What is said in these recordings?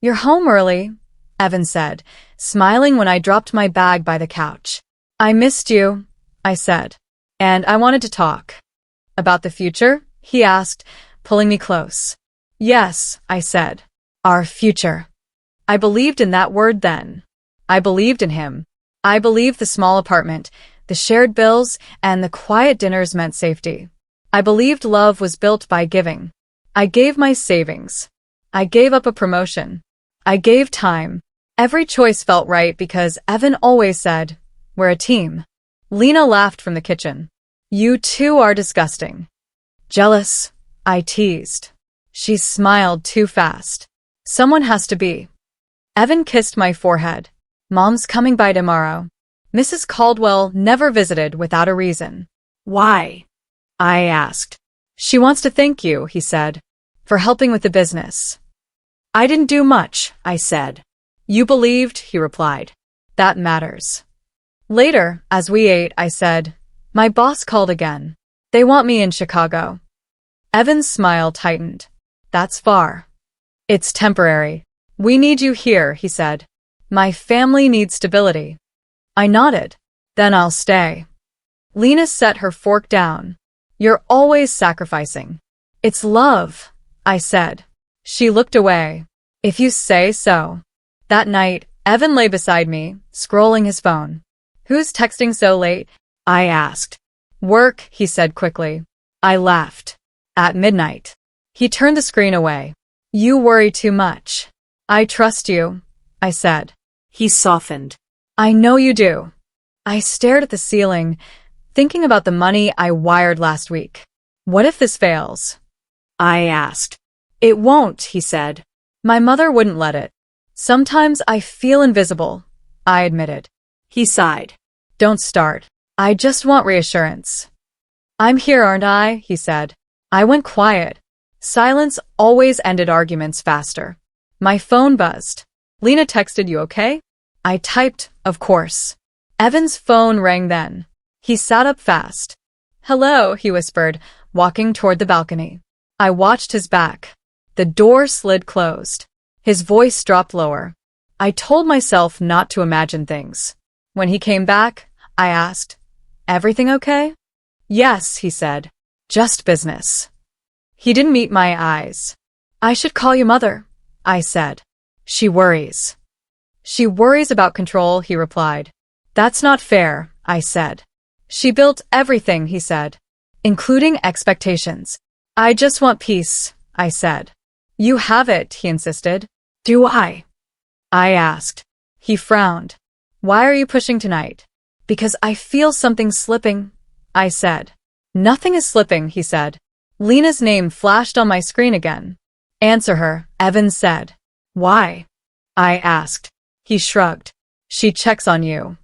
You're home early, Evan said, smiling when I dropped my bag by the couch. I missed you, I said. And I wanted to talk. About the future? He asked, pulling me close. Yes, I said. Our future. I believed in that word then. I believed in him. I believed the small apartment, the shared bills, and the quiet dinners meant safety. I believed love was built by giving. I gave my savings. I gave up a promotion. I gave time. Every choice felt right because Evan always said, we're a team. Lena laughed from the kitchen. You two are disgusting. Jealous, I teased. She smiled too fast. Someone has to be. Evan kissed my forehead. Mom's coming by tomorrow. Mrs. Caldwell never visited without a reason. Why? I asked. She wants to thank you, he said, for helping with the business. I didn't do much, I said. You believed, he replied. That matters. Later, as we ate, I said, my boss called again. They want me in Chicago. Evan's smile tightened. That's far. It's temporary. We need you here, he said. My family needs stability. I nodded. Then I'll stay. Lena set her fork down. You're always sacrificing. It's love, I said. She looked away. If you say so. That night, Evan lay beside me, scrolling his phone. Who's texting so late? I asked. Work, he said quickly. I laughed. At midnight. He turned the screen away. You worry too much. I trust you, I said. He softened. I know you do. I stared at the ceiling, thinking about the money I wired last week. What if this fails? I asked. It won't, he said. My mother wouldn't let it. Sometimes I feel invisible, I admitted. He sighed. Don't start. I just want reassurance. I'm here, aren't I? He said. I went quiet. Silence always ended arguments faster. My phone buzzed. Lena texted you okay? I typed, of course. Evan's phone rang then. He sat up fast. Hello, he whispered, walking toward the balcony. I watched his back. The door slid closed. His voice dropped lower. I told myself not to imagine things. When he came back, I asked, everything okay? Yes, he said. Just business. He didn't meet my eyes. I should call you mother, I said. She worries. She worries about control, he replied. That's not fair, I said. She built everything, he said, including expectations. I just want peace, I said. You have it, he insisted. Do I? I asked. He frowned. Why are you pushing tonight? Because I feel something slipping, I said. Nothing is slipping, he said. Lena's name flashed on my screen again. Answer her, Evan said. Why? I asked. He shrugged. She checks on you.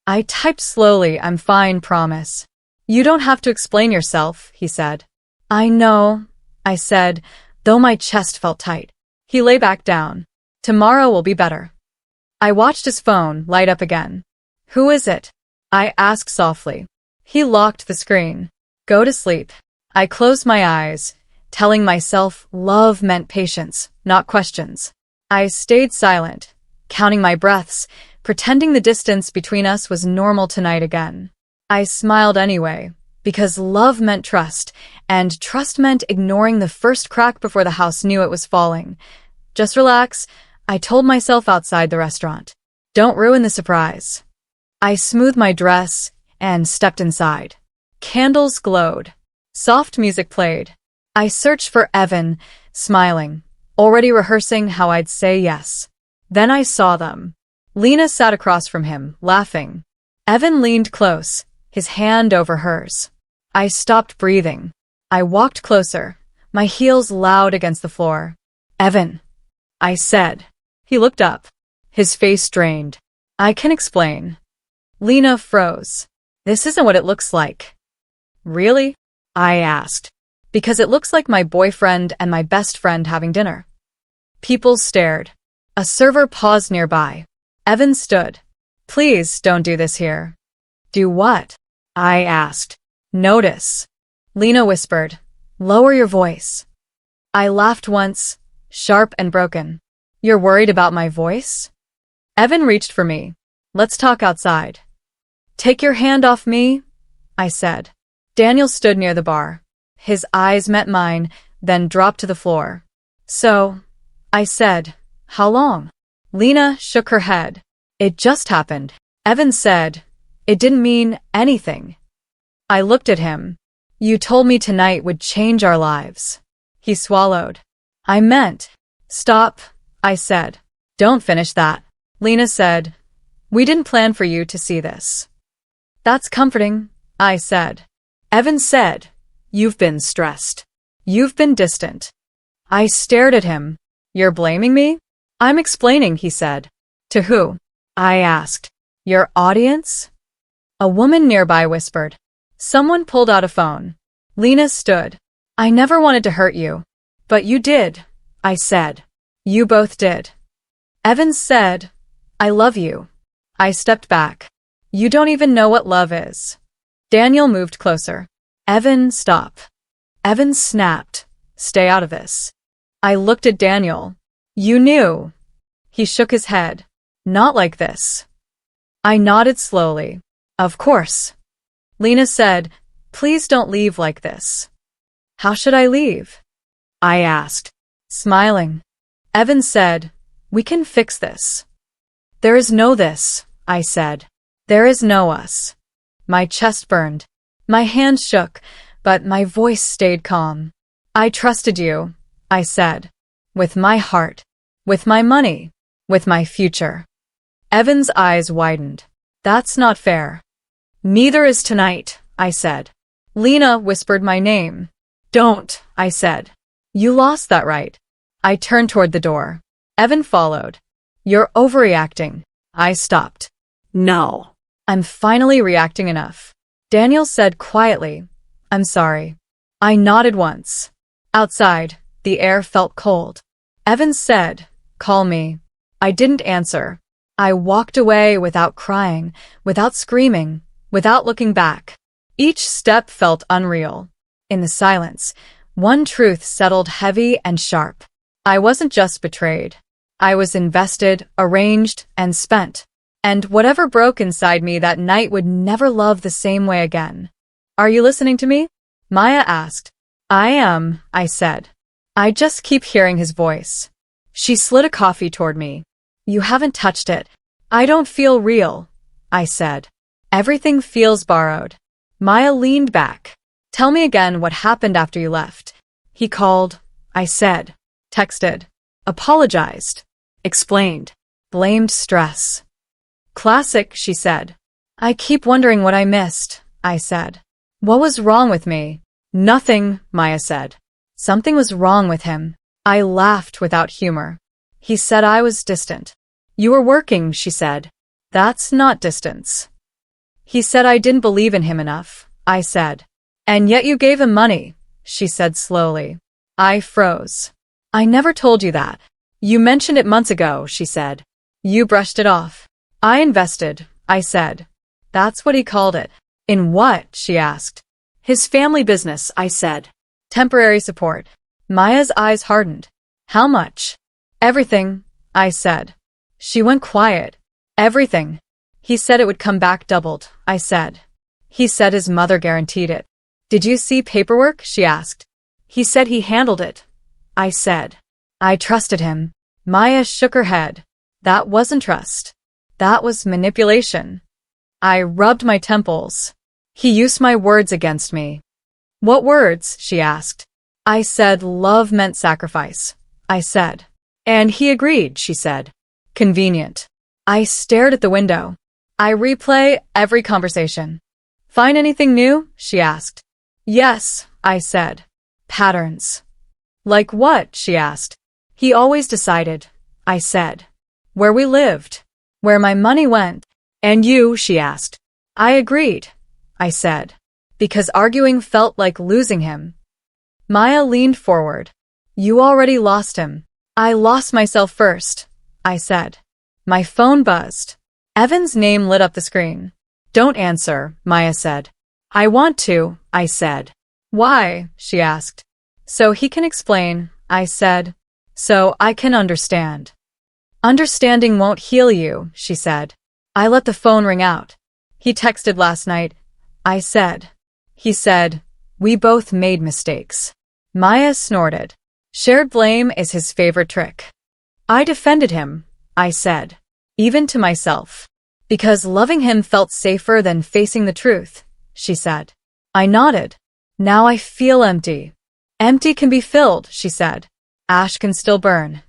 I typed slowly, I'm fine, promise. You don't have to explain yourself, he said. I know, I said, though my chest felt tight. He lay back down. Tomorrow will be better. I watched his phone light up again. Who is it? I asked softly. He locked the screen. Go to sleep. I closed my eyes, telling myself love meant patience, not questions. I stayed silent, counting my breaths, pretending the distance between us was normal tonight again. I smiled anyway, because love meant trust, and trust meant ignoring the first crack before the house knew it was falling. Just relax, I told myself outside the restaurant. Don't ruin the surprise. I smoothed my dress and stepped inside. Candles glowed. Soft music played. I searched for Evan, smiling, already rehearsing how I'd say yes. Then I saw them. Lena sat across from him, laughing. Evan leaned close, his hand over hers. I stopped breathing. I walked closer, my heels loud against the floor. Evan, I said. He looked up, his face drained. I can explain. Lena froze. This isn't what it looks like. Really? I asked. Because it looks like my boyfriend and my best friend having dinner. People stared. A server paused nearby. Evan stood. Please don't do this here. Do what? I asked. Notice. Lena whispered. Lower your voice. I laughed once, sharp and broken. You're worried about my voice? Evan reached for me. Let's talk outside. Take your hand off me, I said. Daniel stood near the bar. His eyes met mine, then dropped to the floor. So, I said, how long? Lena shook her head. It just happened. Evan said, it didn't mean anything. I looked at him. You told me tonight would change our lives. He swallowed. I meant. Stop, I said. Don't finish that. Lena said, we didn't plan for you to see this. That's comforting, I said. Evan said, you've been stressed. You've been distant. I stared at him. You're blaming me? I'm explaining, he said. To who? I asked. Your audience? A woman nearby whispered. Someone pulled out a phone. Lena stood. I never wanted to hurt you. But you did, I said. You both did. Evan said, I love you. I stepped back. You don't even know what love is. Daniel moved closer. Evan, stop. Evan snapped. Stay out of this. I looked at Daniel. You knew. He shook his head. Not like this. I nodded slowly. Of course. Lena said, please don't leave like this. How should I leave? I asked, smiling. Evan said, we can fix this. There is no this, I said. There is no us. My chest burned. My hands shook, but my voice stayed calm. I trusted you, I said. With my heart. With my money. With my future. Evan's eyes widened. That's not fair. Neither is tonight, I said. Lena whispered my name. Don't, I said. You lost that right. I turned toward the door. Evan followed. You're overreacting. I stopped. No. I'm finally reacting enough. Daniel said quietly, I'm sorry. I nodded once. Outside, the air felt cold. Evan said, call me. I didn't answer. I walked away without crying, without screaming, without looking back. Each step felt unreal. In the silence, one truth settled heavy and sharp. I wasn't just betrayed. I was invested, arranged, and spent. And whatever broke inside me that night would never love the same way again. Are you listening to me? Maya asked. I am, I said. I just keep hearing his voice. She slid a coffee toward me. You haven't touched it. I don't feel real, I said. Everything feels borrowed. Maya leaned back. Tell me again what happened after you left. He called, I said. Texted. Apologized. Explained. Blamed stress. Classic, she said. I keep wondering what I missed, I said. What was wrong with me? Nothing, Maya said. Something was wrong with him. I laughed without humor. He said I was distant. You were working, she said. That's not distance. He said I didn't believe in him enough, I said. And yet you gave him money, she said slowly. I froze. I never told you that. You mentioned it months ago, she said. You brushed it off. I invested, I said. That's what he called it. In what? She asked. His family business, I said. Temporary support. Maya's eyes hardened. How much? Everything, I said. She went quiet. Everything. He said it would come back doubled, I said. He said his mother guaranteed it. Did you see paperwork? She asked. He said he handled it, I said. I trusted him. Maya shook her head. That wasn't trust. That was manipulation. I rubbed my temples. He used my words against me. What words? She asked. I said love meant sacrifice, I said. And he agreed, she said. Convenient. I stared at the window. I replay every conversation. Find anything new? She asked. Yes, I said. Patterns. Like what? She asked. He always decided, I said. Where we lived. Where my money went. And you? She asked. I agreed, I said. Because arguing felt like losing him. Maya leaned forward. You already lost him. I lost myself first, I said. My phone buzzed. Evan's name lit up the screen. Don't answer, Maya said. I want to, I said. Why? She asked. So he can explain, I said. So I can understand. Understanding won't heal you, she said. I let the phone ring out. He texted last night. I said. He said, we both made mistakes. Maya snorted. Shared blame is his favorite trick. I defended him, I said. Even to myself. Because loving him felt safer than facing the truth, she said. I nodded. Now I feel empty. Empty can be filled, she said. Ash can still burn.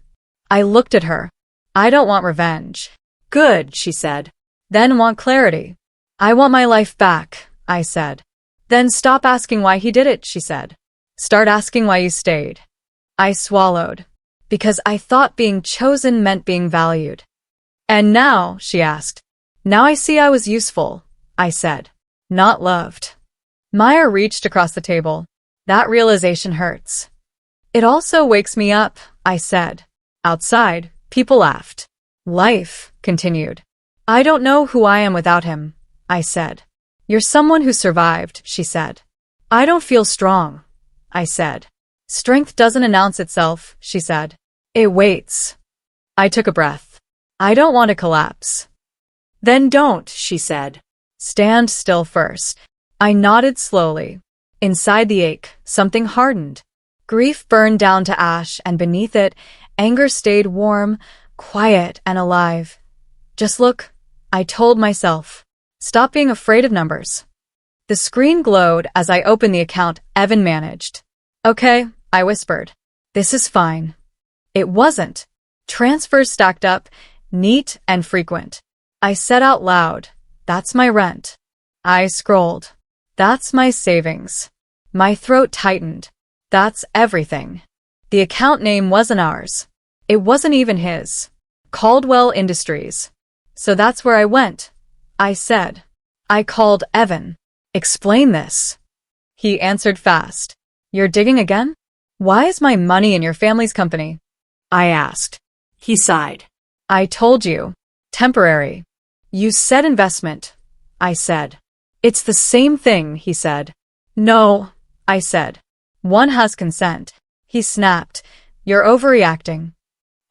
I looked at her. I don't want revenge. Good, she said. Then want clarity. I want my life back, I said. Then stop asking why he did it, she said. Start asking why you stayed. I swallowed. Because I thought being chosen meant being valued. And now, she asked. Now I see I was useful, I said. Not loved. Maya reached across the table. That realization hurts. It also wakes me up, I said. Outside, people laughed. Life continued. I don't know who I am without him, I said. You're someone who survived, she said. I don't feel strong, I said. Strength doesn't announce itself, she said. It waits. I took a breath. I don't want to collapse. Then don't, she said. Stand still first. I nodded slowly. Inside the ache, something hardened. Grief burned down to ash, and beneath it, anger stayed warm, quiet, and alive. Just look, I told myself. Stop being afraid of numbers. The screen glowed as I opened the account Evan managed. Okay, I whispered. This is fine. It wasn't. Transfers stacked up, neat and frequent. I said out loud, that's my rent. I scrolled. That's my savings. My throat tightened. That's everything. The account name wasn't ours. It wasn't even his. Caldwell Industries. So that's where I went. I said. I called Evan. Explain this. He answered fast. You're digging again? Why is my money in your family's company? I asked. He sighed. I told you. Temporary. You said investment. I said. It's the same thing, he said. No, I said. One has consent. He snapped. You're overreacting.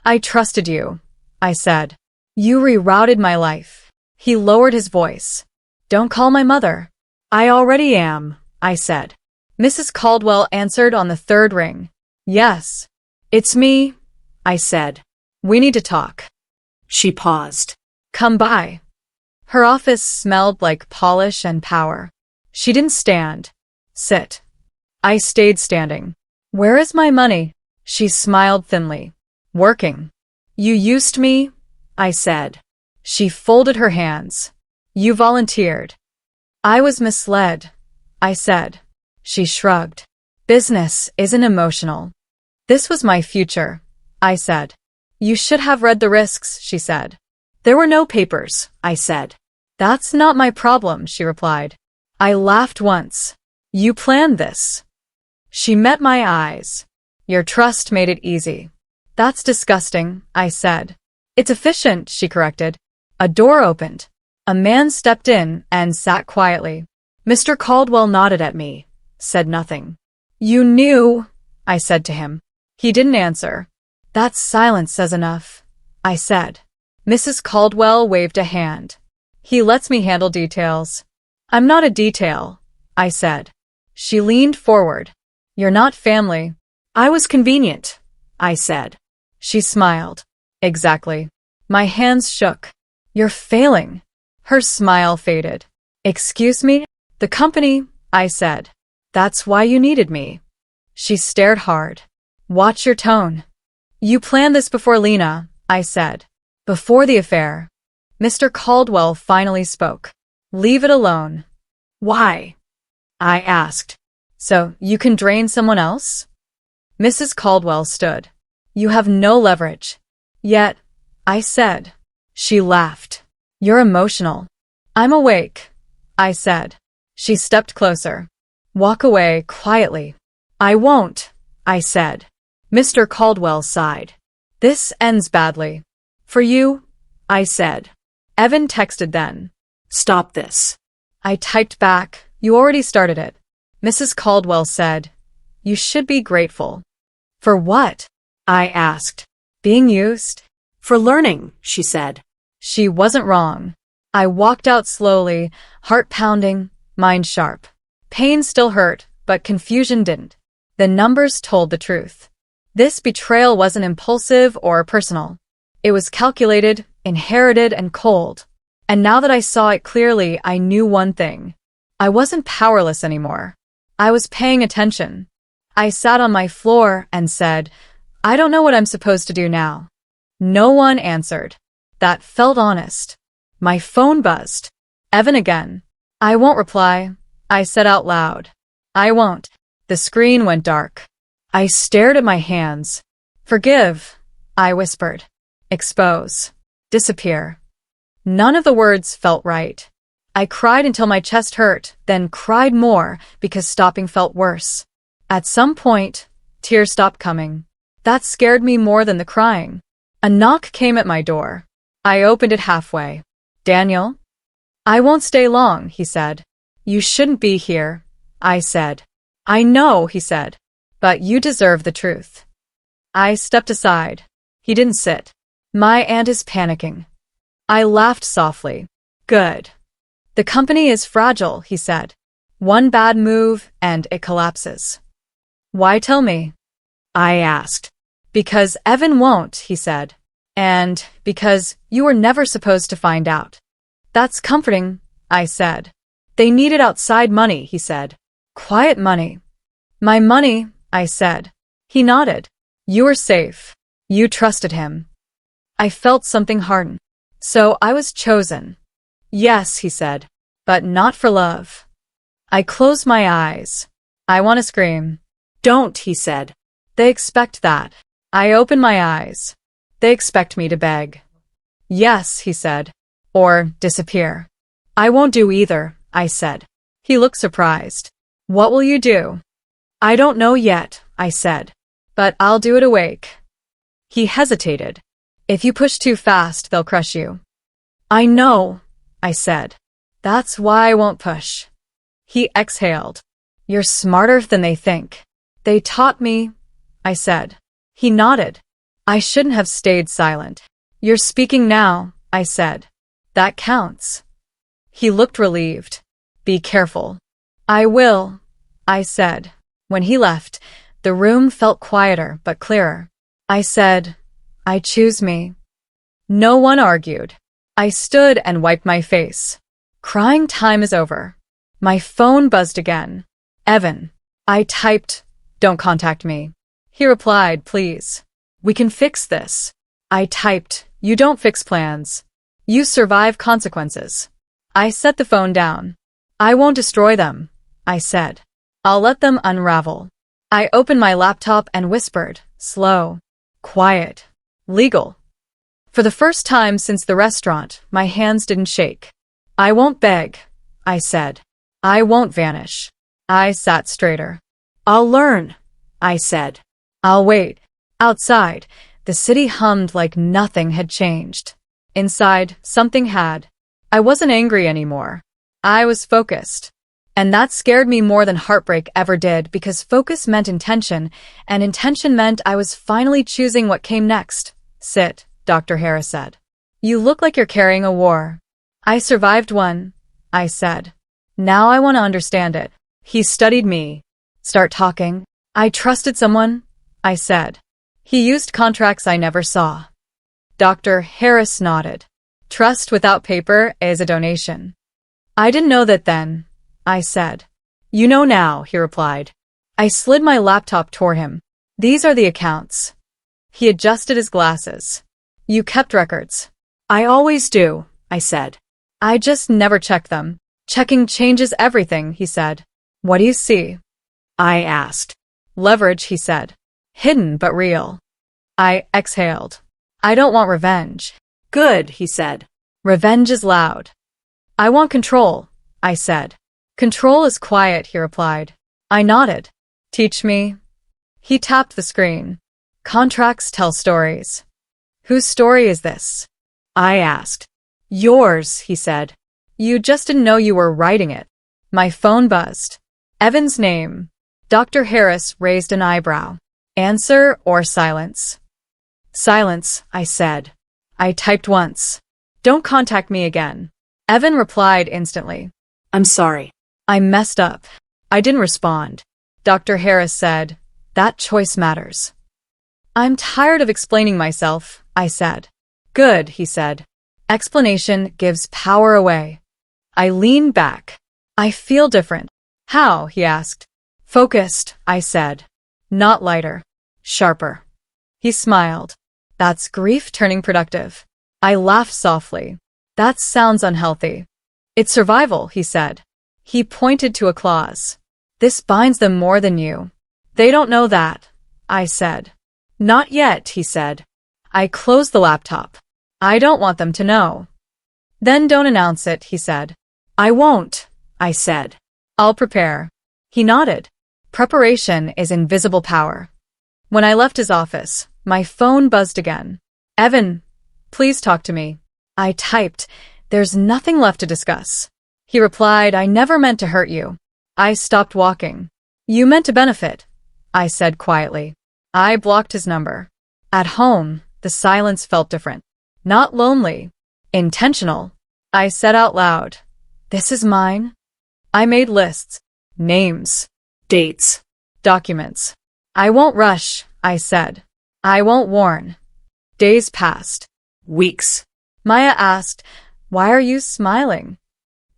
I trusted you, I said. You rerouted my life. He lowered his voice. Don't call my mother. I already am, I said. Mrs. Caldwell answered on the third ring. Yes. It's me, I said. We need to talk. She paused. Come by. Her office smelled like polish and power. She didn't stand. Sit. I stayed standing. Where is my money? She smiled thinly. Working. You used me, I said. She folded her hands. You volunteered. I was misled, I said. She shrugged. Business isn't emotional. This was my future, I said. You should have read the risks, she said. There were no papers, I said. That's not my problem, she replied. I laughed once. You planned this. She met my eyes. Your trust made it easy. That's disgusting, I said. It's efficient, she corrected. A door opened. A man stepped in and sat quietly. Mr. Caldwell nodded at me, said nothing. You knew, I said to him. He didn't answer. That silence says enough, I said. Mrs. Caldwell waved a hand. He lets me handle details. I'm not a detail, I said. She leaned forward. You're not family. I was convenient, I said. She smiled. Exactly. My hands shook. You're failing. Her smile faded. Excuse me? The company, I said. That's why you needed me. She stared hard. Watch your tone. You planned this before Lena, I said. Before the affair. Mr. Caldwell finally spoke. Leave it alone. Why? I asked. So you can drain someone else? Mrs. Caldwell stood. You have no leverage. Yet, I said. She laughed. You're emotional. I'm awake, I said. She stepped closer. Walk away quietly. I won't, I said. Mr. Caldwell sighed. This ends badly. For you, I said. Evan texted then. Stop this. I typed back. You already started it. Mrs. Caldwell said. You should be grateful. For what? I asked. Being used? For learning, she said. She wasn't wrong. I walked out slowly, heart pounding, mind sharp. Pain still hurt, but confusion didn't. The numbers told the truth. This betrayal wasn't impulsive or personal. It was calculated, inherited, and cold. And now that I saw it clearly, I knew one thing. I wasn't powerless anymore. I was paying attention. I sat on my floor and said, I don't know what I'm supposed to do now. No one answered. That felt honest. My phone buzzed. Evan again. I won't reply, I said out loud. I won't. The screen went dark. I stared at my hands. Forgive, I whispered. Expose. Disappear. None of the words felt right. I cried until my chest hurt, then cried more because stopping felt worse. At some point, tears stopped coming. That scared me more than the crying. A knock came at my door. I opened it halfway. Daniel? I won't stay long, he said. You shouldn't be here, I said. I know, he said. But you deserve the truth. I stepped aside. He didn't sit. My aunt is panicking. I laughed softly. Good. The company is fragile, he said. One bad move and it collapses. Why tell me? I asked. Because Evan won't, he said. And because you were never supposed to find out. That's comforting, I said. They needed outside money, he said. Quiet money. My money, I said. He nodded. You were safe. You trusted him. I felt something harden. So I was chosen. Yes, he said. But not for love. I closed my eyes. I want to scream. Don't, he said. They expect that. I opened my eyes. They expect me to beg. Yes, he said. Or disappear. I won't do either, I said. He looked surprised. What will you do? I don't know yet, I said. But I'll do it awake. He hesitated. If you push too fast, they'll crush you. I know, I said. That's why I won't push. He exhaled. You're smarter than they think. They taught me, I said. He nodded. I shouldn't have stayed silent. You're speaking now, I said. That counts. He looked relieved. Be careful. I will, I said. When he left, the room felt quieter but clearer. I said, I choose me. No one argued. I stood and wiped my face. Crying time is over. My phone buzzed again. Evan. I typed, don't contact me. He replied, please. We can fix this. I typed, you don't fix plans. You survive consequences. I set the phone down. I won't destroy them, I said. I'll let them unravel. I opened my laptop and whispered, slow, quiet, legal. For the first time since the restaurant, my hands didn't shake. I won't beg, I said. I won't vanish. I sat straighter. I'll learn, I said. I'll wait. Outside, the city hummed like nothing had changed. Inside, something had. I wasn't angry anymore. I was focused. And that scared me more than heartbreak ever did because focus meant intention, and intention meant I was finally choosing what came next. Sit, Dr. Harris said. You look like you're carrying a war. I survived one, I said. Now I want to understand it. He studied me. Start talking. I trusted someone, I said. He used contracts I never saw. Dr. Harris nodded. Trust without paper is a donation. I didn't know that then, I said. You know now, he replied. I slid my laptop toward him. These are the accounts. He adjusted his glasses. You kept records. I always do, I said. I just never checked them. Checking changes everything, he said. What do you see? I asked. Leverage, he said. Hidden but real. I exhaled. I don't want revenge. Good, he said. Revenge is loud. I want control, I said. Control is quiet, he replied. I nodded. Teach me. He tapped the screen. Contracts tell stories. Whose story is this? I asked. Yours, he said. You just didn't know you were writing it. My phone buzzed. Evan's name. Dr. Harris raised an eyebrow. Answer or silence? Silence, I said. I typed once. Don't contact me again. Evan replied instantly. I'm sorry. I messed up. I didn't respond. Dr. Harris said, that choice matters. I'm tired of explaining myself, I said. Good, he said. Explanation gives power away. I leaned back. I feel different. How? He asked. Focused, I said. Not lighter. Sharper. He smiled. That's grief turning productive. I laughed softly. That sounds unhealthy. It's survival, he said. He pointed to a clause. This binds them more than you. They don't know that, I said. Not yet, he said. I closed the laptop. I don't want them to know. Then don't announce it, he said. I won't, I said. I'll prepare. He nodded. Preparation is invisible power. When I left his office, my phone buzzed again. Evan, please talk to me. I typed, there's nothing left to discuss. He replied, I never meant to hurt you. I stopped walking. You meant to benefit, I said quietly. I blocked his number. At home, the silence felt different. Not lonely. Intentional. I said out loud, this is mine. I made lists. Names. Dates. Documents. I won't rush, I said. I won't warn. Days passed. Weeks. Maya asked, why are you smiling?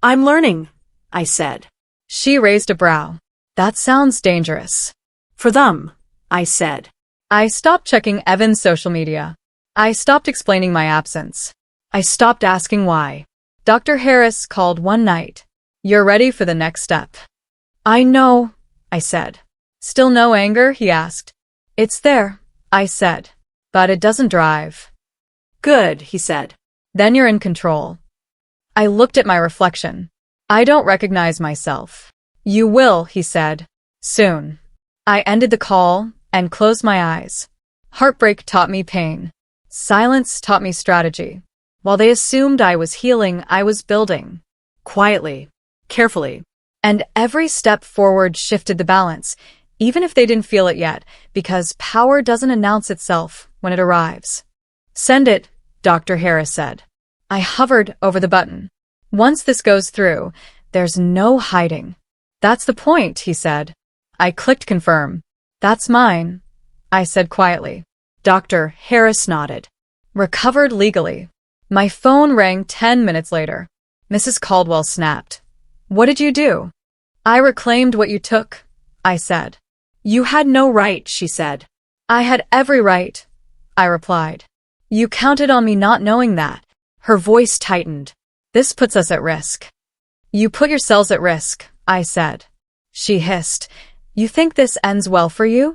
I'm learning, I said. She raised a brow. That sounds dangerous. For them, I said. I stopped checking Evan's social media. I stopped explaining my absence. I stopped asking why. Dr. Harris called one night. You're ready for the next step. I know, I said. Still no anger, he asked. It's there, I said. But it doesn't drive. Good, he said. Then you're in control. I looked at my reflection. I don't recognize myself. You will, he said. Soon. I ended the call and closed my eyes. Heartbreak taught me pain. Silence taught me strategy. While they assumed I was healing, I was building. Quietly. Carefully. And every step forward shifted the balance, even if they didn't feel it yet, because power doesn't announce itself when it arrives. Send it, Dr. Harris said. I hovered over the button. Once this goes through, there's no hiding. That's the point, he said. I clicked confirm. That's mine, I said quietly. Dr. Harris nodded. Recovered legally. My phone rang 10 minutes later. Mrs. Caldwell snapped. What did you do? I reclaimed what you took, I said. You had no right, she said. I had every right, I replied. You counted on me not knowing that. Her voice tightened. This puts us at risk. You put yourselves at risk, I said. She hissed. You think this ends well for you?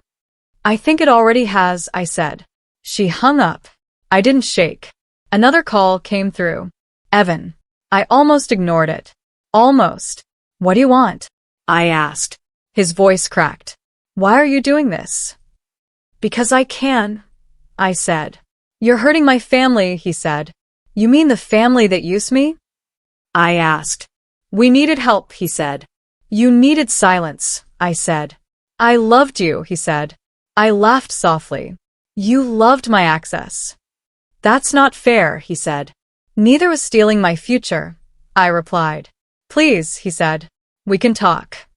I think it already has, I said. She hung up. I didn't shake. Another call came through. Evan. I almost ignored it. Almost. What do you want? I asked. His voice cracked. Why are you doing this? Because I can, I said. You're hurting my family, he said. You mean the family that used me? I asked. We needed help, he said. You needed silence, I said. I loved you, he said. I laughed softly. You loved my access. That's not fair, he said. Neither was stealing my future, I replied. Please, he said. We can talk.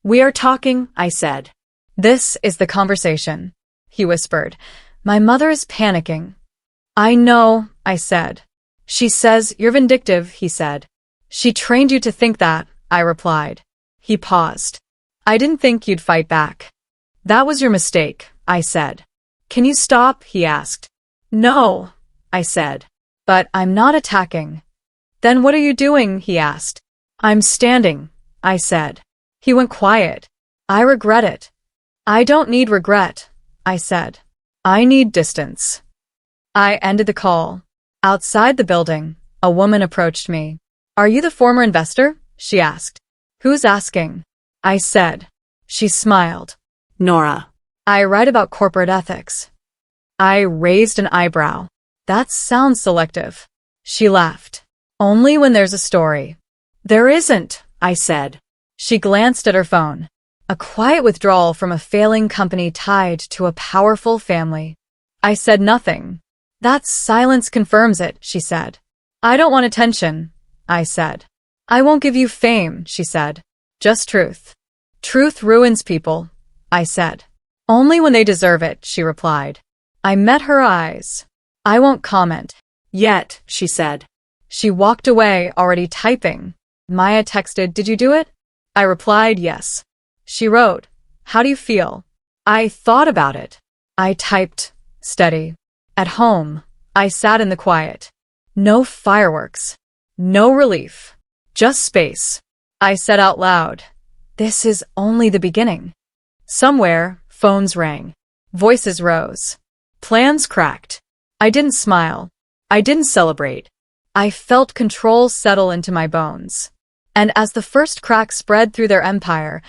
We are talking, I said. This is the conversation, he whispered. My mother is panicking. I know, I said. She says you're vindictive, he said. She trained you to think that, I replied. He paused. I didn't think you'd fight back. That was your mistake, I said. Can you stop? He asked. No, I said. But I'm not attacking. Then what are you doing? He asked. I'm standing, I said. He went quiet. I regret it. I don't need regret, I said. I need distance. I ended the call. Outside the building, a woman approached me. Are you the former investor? She asked. Who's asking? I said. She smiled. Nora. I write about corporate ethics. I raised an eyebrow. That sounds selective. She laughed. Only when there's a story. There isn't, I said. She glanced at her phone. A quiet withdrawal from a failing company tied to a powerful family. I said nothing. That silence confirms it, she said. I don't want attention, I said. I won't give you fame, she said. Just truth. Truth ruins people, I said. Only when they deserve it, she replied. I met her eyes. I won't comment. Yet, she said. She walked away, already typing. Maya texted, did you do it? I replied, yes. She wrote, how do you feel? I thought about it. I typed, steady. At home, I sat in the quiet. No fireworks. No relief. Just space. I said out loud, this is only the beginning. Somewhere, phones rang. Voices rose. Plans cracked. I didn't smile. I didn't celebrate. I felt control settle into my bones. And as the first crack spread through their empire,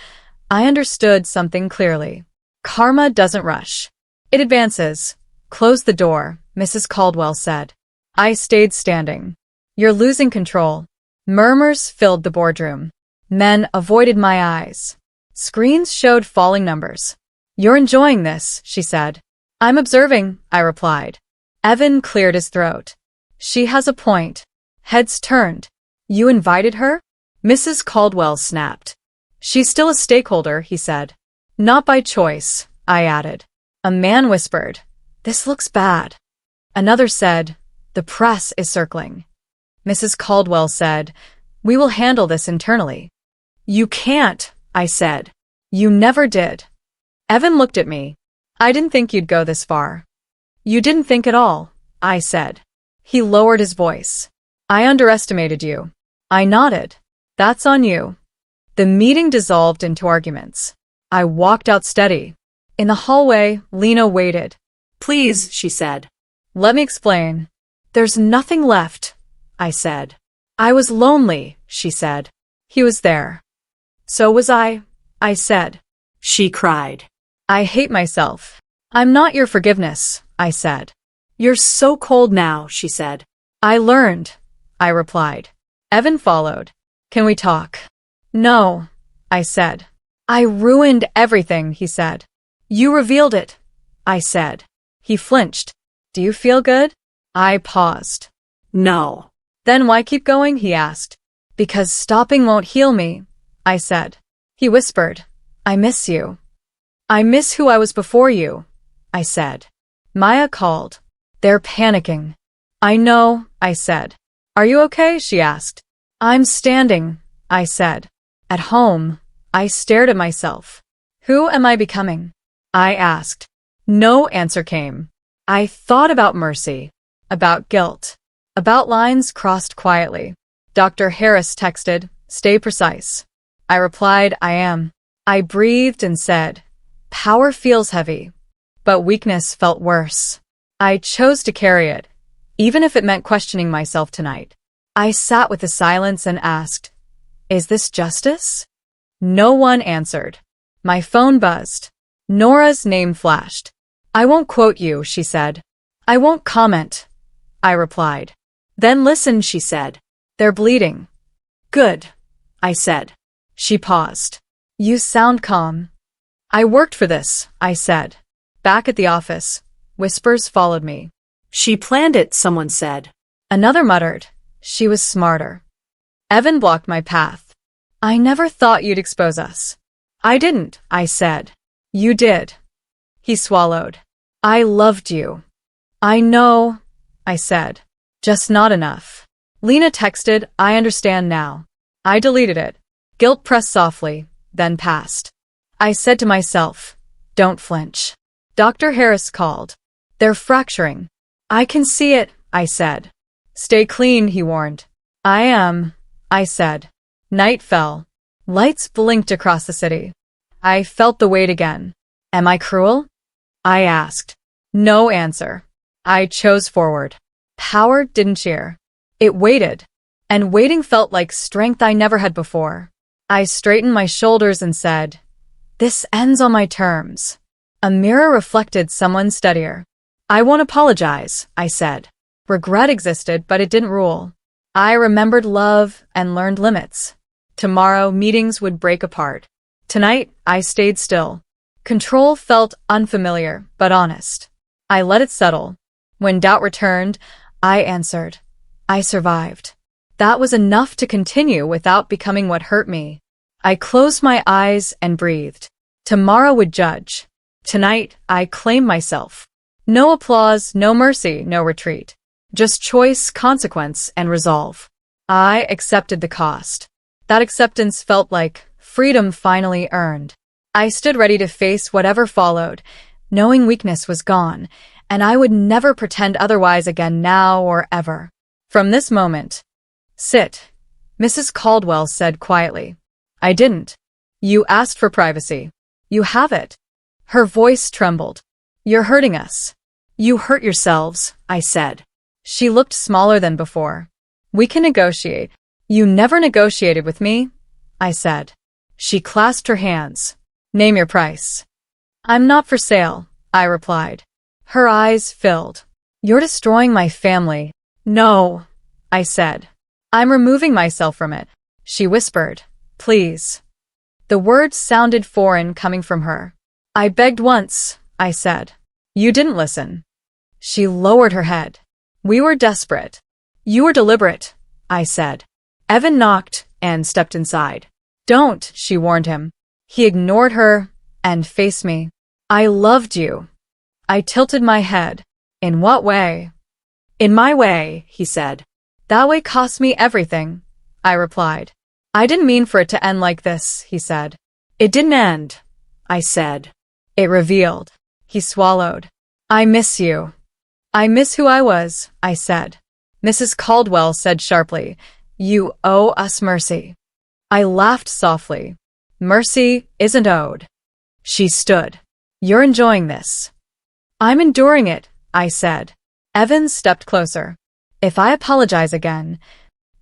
I understood something clearly. Karma doesn't rush. It advances. Close the door, Mrs. Caldwell said. I stayed standing. You're losing control. Murmurs filled the boardroom. Men avoided my eyes. Screens showed falling numbers. You're enjoying this, she said. I'm observing, I replied. Evan cleared his throat. She has a point. Heads turned. You invited her? Mrs. Caldwell snapped. She's still a stakeholder, he said. Not by choice, I added. A man whispered, this looks bad. Another said, the press is circling. Mrs. Caldwell said, we will handle this internally. You can't, I said. You never did. Evan looked at me. I didn't think you'd go this far. You didn't think at all, I said. He lowered his voice. I underestimated you. I nodded. That's on you. The meeting dissolved into arguments. I walked out steady. In the hallway, Lena waited. Please, she said. Let me explain. There's nothing left, I said. I was lonely, she said. He was there. So was I said. She cried. I hate myself. I'm not your forgiveness, I said. You're so cold now, she said. I learned, I replied. Evan followed. Can we talk? No, I said. I ruined everything, he said. You revealed it, I said. He flinched. Do you feel good? I paused. No. Then why keep going? He asked. Because stopping won't heal me, I said. He whispered. I miss you. I miss who I was before you, I said. Maya called. They're panicking. I know, I said. Are you okay? She asked. I'm standing, I said. At home, I stared at myself. Who am I becoming? I asked. No answer came. I thought about mercy, about guilt, about lines crossed quietly. Dr. Harris texted, stay precise. I replied, I am. I breathed and said, power feels heavy, but weakness felt worse. I chose to carry it, even if it meant questioning myself tonight. I sat with the silence and asked, is this justice? No one answered. My phone buzzed. Nora's name flashed. I won't quote you, she said. I won't comment, I replied. Then listen, she said. They're bleeding. Good, I said. She paused. You sound calm. I worked for this, I said. Back at the office, whispers followed me. She planned it, someone said. Another muttered. She was smarter. Evan blocked my path. I never thought you'd expose us. I didn't, I said. You did. He swallowed. I loved you. I know, I said. Just not enough. Lena texted, I understand now. I deleted it. Guilt pressed softly, then passed. I said to myself, don't flinch. Dr. Harris called. They're fracturing. I can see it, I said. Stay clean, he warned. I am, I said. Night fell. Lights blinked across the city. I felt the weight again. Am I cruel? I asked. No answer. I chose forward. Power didn't cheer. It waited. And waiting felt like strength I never had before. I straightened my shoulders and said, this ends on my terms. A mirror reflected someone steadier. I won't apologize, I said. Regret existed, but it didn't rule. I remembered love and learned limits. Tomorrow, meetings would break apart. Tonight, I stayed still. Control felt unfamiliar, but honest. I let it settle. When doubt returned, I answered, I survived. That was enough to continue without becoming what hurt me. I closed my eyes and breathed. Tomorrow would judge. Tonight, I claimed myself. No applause, no mercy, no retreat. Just choice, consequence, and resolve. I accepted the cost. That acceptance felt like freedom finally earned. I stood ready to face whatever followed, knowing weakness was gone, and I would never pretend otherwise again now or ever. From this moment, sit, Mrs. Caldwell said quietly. I didn't. You asked for privacy. You have it. Her voice trembled. You're hurting us. You hurt yourselves, I said. She looked smaller than before. We can negotiate. You never negotiated with me, I said. She clasped her hands. Name your price. I'm not for sale, I replied. Her eyes filled. You're destroying my family. No, I said. I'm removing myself from it. She whispered. Please. The words sounded foreign coming from her. I begged once, I said. You didn't listen. She lowered her head. We were desperate. You were deliberate, I said. Evan knocked and stepped inside. Don't, she warned him. He ignored her and faced me. I loved you. I tilted my head. In what way? In my way, he said. That way cost me everything, I replied. I didn't mean for it to end like this, he said. It didn't end, I said. It revealed. He swallowed. I miss you. I miss who I was, I said. Mrs. Caldwell said sharply, You owe us mercy. I laughed softly. Mercy isn't owed. She stood. You're enjoying this. I'm enduring it, I said. Evans stepped closer. If I apologize again.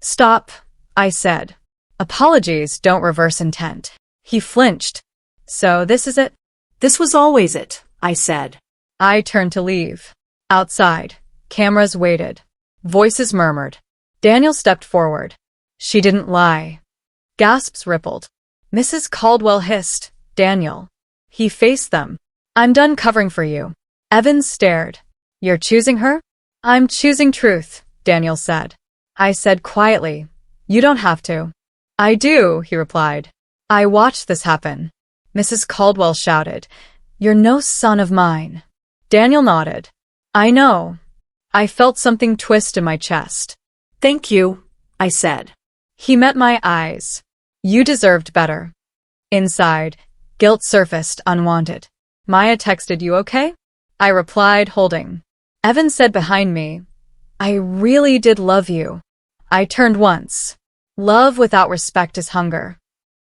Stop, I said. Apologies don't reverse intent. He flinched. So this is it? This was always it, I said. I turned to leave. Outside, cameras waited. Voices murmured. Daniel stepped forward. She didn't lie. Gasps rippled. Mrs. Caldwell hissed, Daniel. He faced them. I'm done covering for you. Evans stared. You're choosing her? I'm choosing truth, Daniel said. I said quietly, You don't have to. I do, he replied. I watched this happen. Mrs. Caldwell shouted, You're no son of mine. Daniel nodded. I know. I felt something twist in my chest. Thank you, I said. He met my eyes. You deserved better. Inside, guilt surfaced unwanted. Maya texted you okay? I replied, holding. Evan said behind me, I really did love you. I turned once. Love without respect is hunger.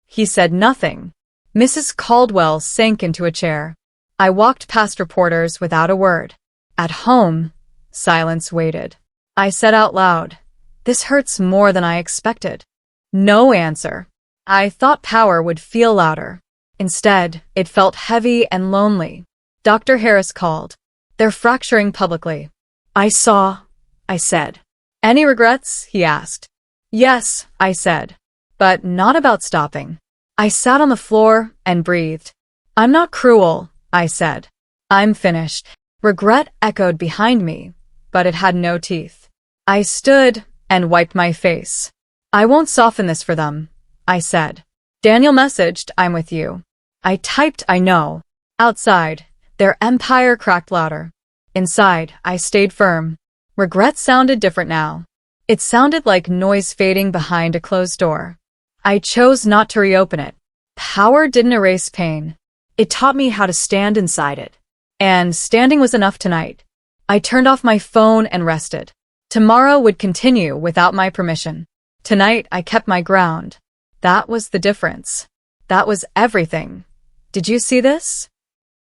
He said nothing. Mrs. Caldwell sank into a chair. I walked past reporters without a word. At home, silence waited. I said out loud, This hurts more than I expected. No answer. I thought power would feel louder. Instead, it felt heavy and lonely. Dr. Harris called. They're fracturing publicly. I saw, I said. Any regrets? He asked. Yes, I said. But not about stopping. I sat on the floor and breathed. I'm not cruel, I said. I'm finished. Regret echoed behind me, but it had no teeth. I stood and wiped my face. I won't soften this for them, I said. Daniel messaged, I'm with you. I typed, I know. Outside, their empire cracked louder. Inside, I stayed firm. Regret sounded different now. It sounded like noise fading behind a closed door. I chose not to reopen it. Power didn't erase pain. It taught me how to stand inside it. And standing was enough tonight. I turned off my phone and rested. Tomorrow would continue without my permission. Tonight, I kept my ground. That was the difference. That was everything. Did you see this?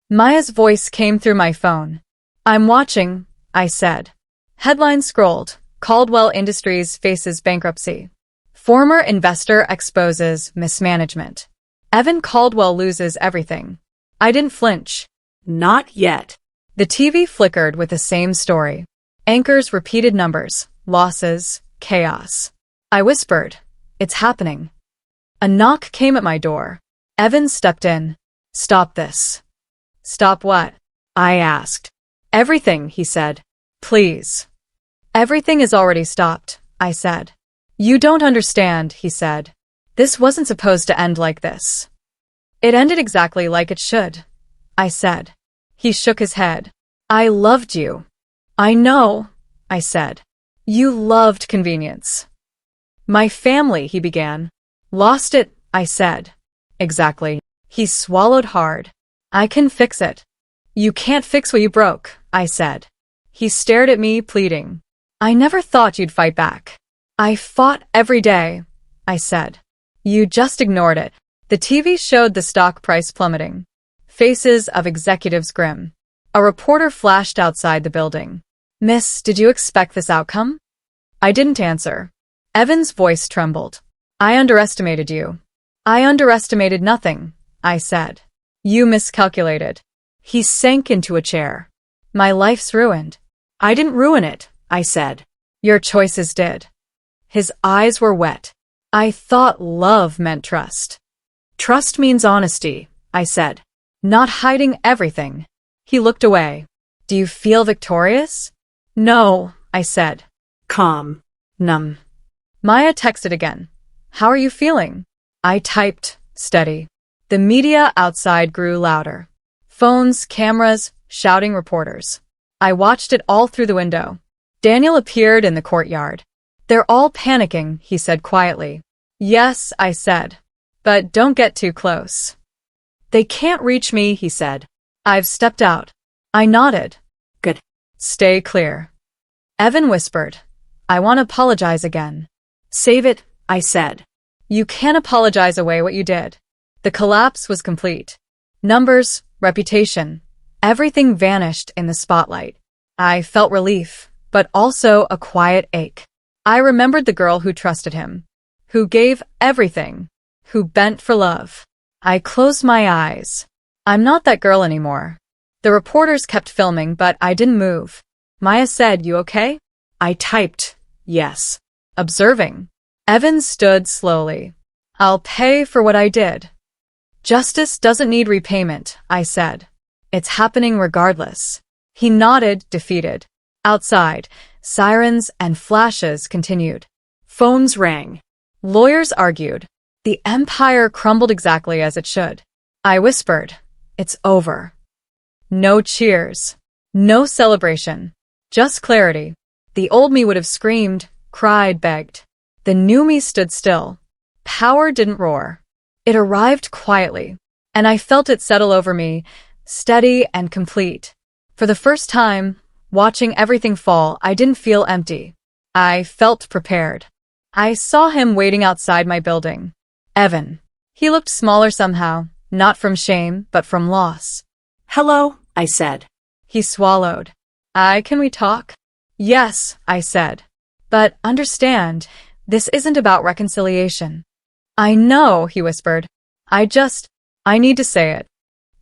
Maya's voice came through my phone. I'm watching, I said. Headline scrolled. Caldwell Industries faces bankruptcy. Former investor exposes mismanagement. Evan Caldwell loses everything. I didn't flinch. Not yet. The TV flickered with the same story. Anchors repeated numbers, losses, chaos. I whispered, It's happening. A knock came at my door. Evan stepped in. Stop this. Stop what? I asked. Everything, he said. Please. Everything is already stopped, I said. You don't understand, he said. This wasn't supposed to end like this. It ended exactly like it should, I said. He shook his head. I loved you. I know, I said. You loved convenience. My family, he began. Lost it, I said. Exactly. He swallowed hard. I can fix it. You can't fix what you broke, I said. He stared at me, pleading. I never thought you'd fight back. I fought every day, I said. You just ignored it. The TV showed the stock price plummeting. Faces of executives grim. A reporter flashed outside the building. Miss, did you expect this outcome? I didn't answer. Evan's voice trembled. I underestimated you. I underestimated nothing, I said. You miscalculated. He sank into a chair. My life's ruined. I didn't ruin it, I said. Your choices did. His eyes were wet. I thought love meant trust. Trust means honesty, I said. Not hiding everything. He looked away. Do you feel victorious? No, I said. Calm. Numb. Maya texted again. How are you feeling? I typed, steady. The media outside grew louder. Phones, cameras, shouting reporters. I watched it all through the window. Daniel appeared in the courtyard. They're all panicking, he said quietly. Yes, I said. But don't get too close. They can't reach me, he said. I've stepped out. I nodded. Good. Stay clear. Evan whispered. I want to apologize again. Save it, I said. You can't apologize away what you did. The collapse was complete. Numbers, reputation, everything vanished in the spotlight. I felt relief, but also a quiet ache. I remembered the girl who trusted him, who gave everything, who bent for love. I closed my eyes. I'm not that girl anymore. The reporters kept filming, but I didn't move. Maya said, You okay? I typed, yes. Observing. Evan stood slowly. I'll pay for what I did. Justice doesn't need repayment, I said. It's happening regardless. He nodded, defeated. Outside, sirens and flashes continued. Phones rang. Lawyers argued. The empire crumbled exactly as it should. I whispered, It's over. No cheers. No celebration. Just clarity. The old me would have screamed, cried, begged. The new me stood still. Power didn't roar. It arrived quietly, and I felt it settle over me, steady and complete. For the first time, watching everything fall, I didn't feel empty. I felt prepared. I saw him waiting outside my building. Evan. He looked smaller somehow, not from shame, but from loss. Hello, I said. He swallowed. Can we talk? Yes, I said. But understand, this isn't about reconciliation. I know, he whispered. I need to say it.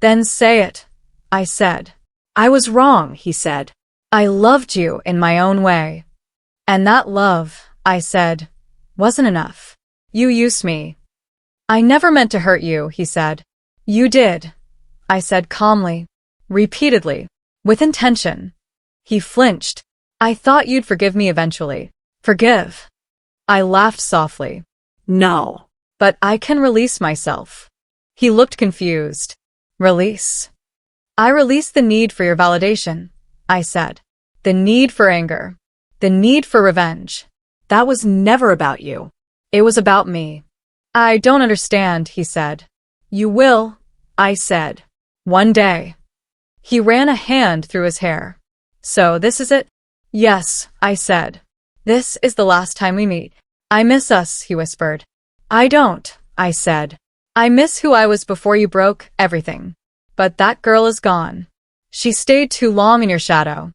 Then say it, I said. I was wrong, he said. I loved you in my own way. And that love, I said, wasn't enough. You used me. I never meant to hurt you, he said. You did, I said calmly, repeatedly, with intention. He flinched. I thought you'd forgive me eventually. Forgive. I laughed softly. No. But I can release myself. He looked confused. Release. I release the need for your validation, I said. The need for anger. The need for revenge. That was never about you. It was about me. I don't understand, he said. You will, I said. One day. He ran a hand through his hair. So this is it? Yes, I said. This is the last time we meet. I miss us, he whispered. I don't, I said. I miss who I was before you broke everything. But that girl is gone. She stayed too long in your shadow.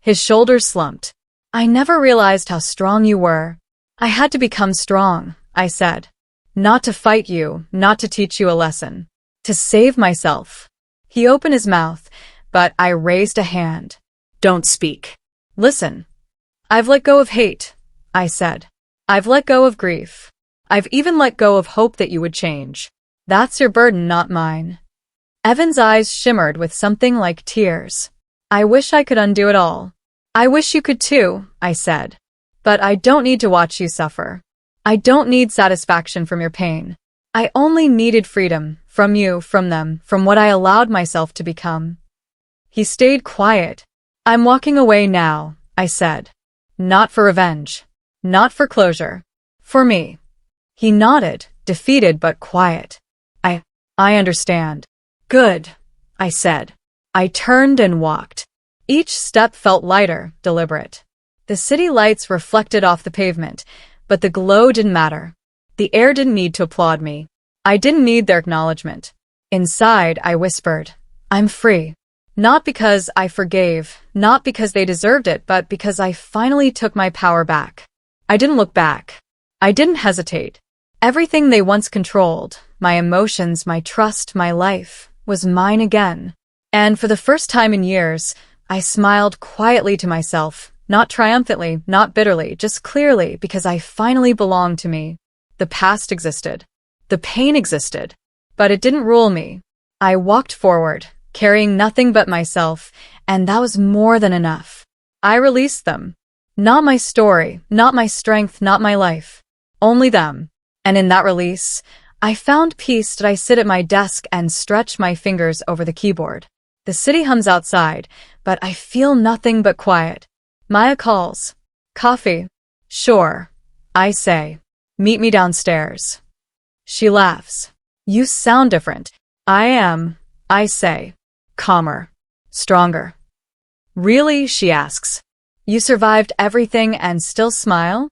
His shoulders slumped. I never realized how strong you were. I had to become strong, I said. Not to fight you, not to teach you a lesson. To save myself. He opened his mouth, but I raised a hand. Don't speak. Listen. I've let go of hate, I said. I've let go of grief. I've even let go of hope that you would change. That's your burden, not mine. Evan's eyes shimmered with something like tears. I wish I could undo it all. I wish you could too, I said. But I don't need to watch you suffer. I don't need satisfaction from your pain. I only needed freedom, from you, from them, from what I allowed myself to become. He stayed quiet. I'm walking away now, I said. Not for revenge. Not for closure. For me. He nodded, defeated but quiet. I understand. Good, I said. I turned and walked. Each step felt lighter, deliberate. The city lights reflected off the pavement, but the glow didn't matter. The air didn't need to applaud me. I didn't need their acknowledgement. Inside, I whispered, I'm free. Not because I forgave, not because they deserved it, but because I finally took my power back. I didn't look back. I didn't hesitate. Everything they once controlled, my emotions, my trust, my life, was mine again. And for the first time in years, I smiled quietly to myself, not triumphantly, not bitterly, just clearly, because I finally belonged to me. The past existed. The pain existed. But it didn't rule me. I walked forward, carrying nothing but myself, and that was more than enough. I released them. Not my story, not my strength, not my life. Only them. And in that release, I found peace. Did I sit at my desk and stretch my fingers over the keyboard? The city hums outside, but I feel nothing but quiet. Maya calls. Coffee? Sure, I say. Meet me downstairs. She laughs. You sound different. I am, I say. Calmer. Stronger. Really? She asks. You survived everything and still smile?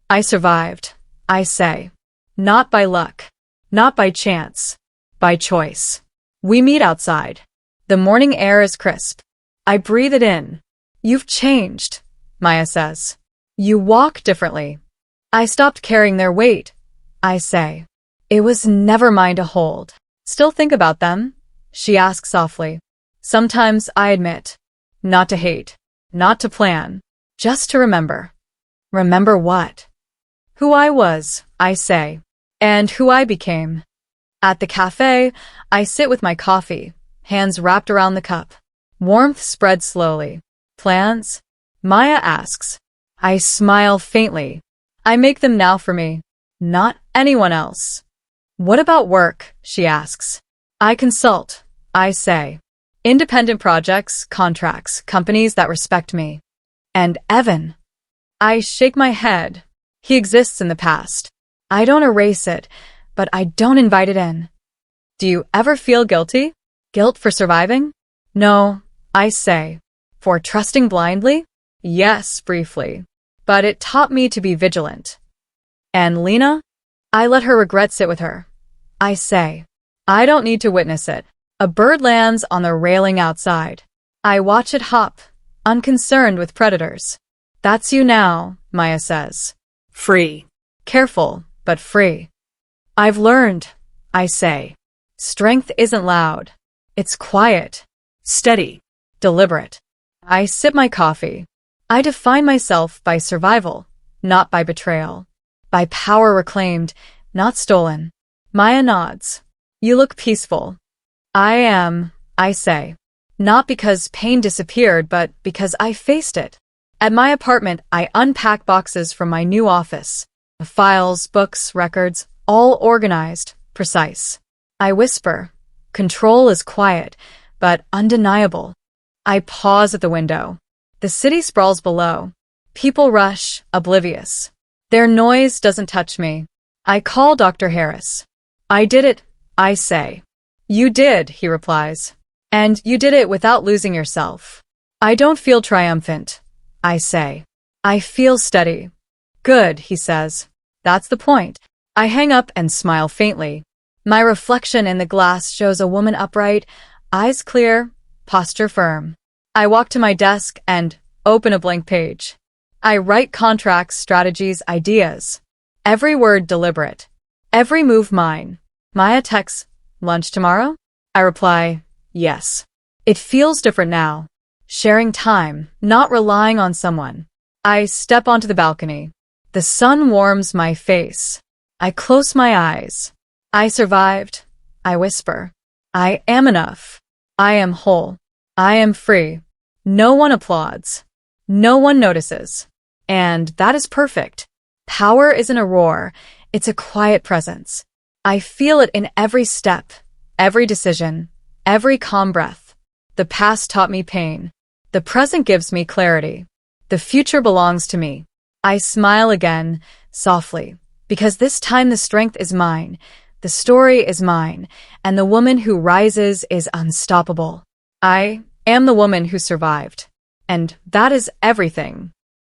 I survived, I say. Not by luck. Not by chance. By choice. We meet outside. The morning air is crisp. I breathe it in. You've changed, Maya says. You walk differently. I stopped carrying their weight, I say. It was never mine to hold. Still think about them? She asks softly. Sometimes, I admit. Not to hate. Not to plan. Just to remember. Remember what? Who I was, I say. And who I became. At the cafe, I sit with my coffee, hands wrapped around the cup. Warmth spreads slowly. Plans? Maya asks. I smile faintly. I make them now for me, not anyone else. What about work? She asks. I consult, I say. Independent projects, contracts, companies that respect me. And Evan. I shake my head. He exists in the past. I don't erase it, but I don't invite it in. Do you ever feel guilty? Guilt for surviving? No, I say. For trusting blindly? Yes, briefly. But it taught me to be vigilant. And Lena? I let her regret sit with her. I say. I don't need to witness it. A bird lands on the railing outside. I watch it hop, unconcerned with predators. That's you now, Maya says. Free. Careful, but free. I've learned, I say. Strength isn't loud. It's quiet. Steady. Deliberate. I sip my coffee. I define myself by survival, not by betrayal. By power reclaimed, not stolen. Maya nods. You look peaceful. I am, I say. Not because pain disappeared, but because I faced it. At my apartment, I unpack boxes from my new office. Files, books, records, all organized, precise. I whisper. Control is quiet, but undeniable. I pause at the window. The city sprawls below. People rush, oblivious. Their noise doesn't touch me. I call Dr. Harris. I did it, I say. You did, he replies. And you did it without losing yourself. I don't feel triumphant, I say. I feel steady. Good, he says. That's the point. I hang up and smile faintly. My reflection in the glass shows a woman upright, eyes clear, posture firm. I walk to my desk and open a blank page. I write contracts, strategies, ideas. Every word deliberate. Every move mine. Maya texts, lunch tomorrow? I reply, yes. It feels different now. Sharing time, not relying on someone. I step onto the balcony. The sun warms my face. I close my eyes. I survived. I whisper. I am enough. I am whole. I am free. No one applauds. No one notices. And that is perfect. Power isn't a roar, it's a quiet presence. I feel it in every step, every decision, every calm breath. The past taught me pain. The present gives me clarity. The future belongs to me. I smile again, softly, because this time the strength is mine, the story is mine, and the woman who rises is unstoppable. I am the woman who survived. And that is everything.